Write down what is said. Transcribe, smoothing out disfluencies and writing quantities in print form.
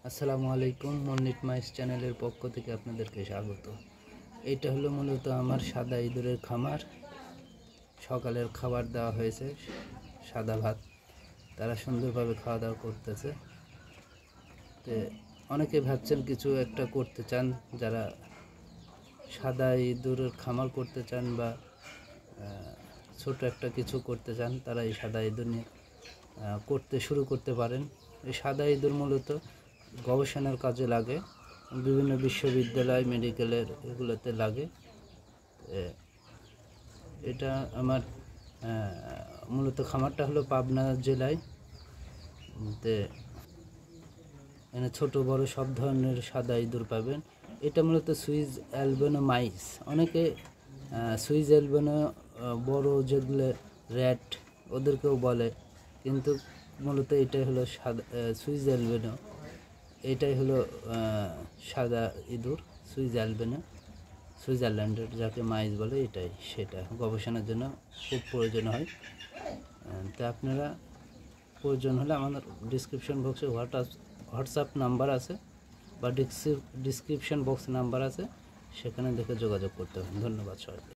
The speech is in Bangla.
আসসালামু আলাইকুম। মনিট মাইস চ্যানেলের পক্ষ থেকে আপনাদেরকে স্বাগত। এটা হলো মূলত আমার সাদা ইঁদুরের খামার। সকালের খাবার দেওয়া হয়েছে সাদা ভাত, তারা সুন্দরভাবে খাওয়া দাওয়া করতেছে। তো অনেকে ভাবছেন কিছু একটা করতে চান, যারা সাদা ইঁদুরের খামার করতে চান বা ছোট একটা কিছু করতে চান, তারা এই সাদা ইঁদুর নিয়ে করতে শুরু করতে পারেন। এই সাদা ইঁদুর মূলত গবেষণার কাজে লাগে, বিভিন্ন বিশ্ববিদ্যালয়, মেডিকেলের এগুলোতে লাগে। এটা আমার মূলত খামারটা হলো পাবনা জেলায়। তো এখানে ছোটো বড় সব ধরনের সাদা ইঁদুর পাবেন। এটা মূলত সুইস অ্যালবেনো মাইস, অনেকে সুইস অ্যালবেনো বড় যেগুলো র্যাট ওদেরকেও বলে, কিন্তু মূলত এটাই হলো সাদা সুইস অ্যালবেনো। এটাই হলো সাদা ইঁদুর, সুইস অ্যালবেনো, সুইজারল্যান্ডের যাকে মাইস বলে, এটাই সেটা গবেষণার জন্য খুব প্রয়োজন হয়। তো আপনারা প্রয়োজন হলে আমাদের ডিসক্রিপশন বক্সে হোয়াটসঅ্যাপ নাম্বার আছে বা ডিসক্রিপশন বক্স নাম্বার আছে, সেখানে দেখে যোগাযোগ করতে হবে। ধন্যবাদ সবাইকে।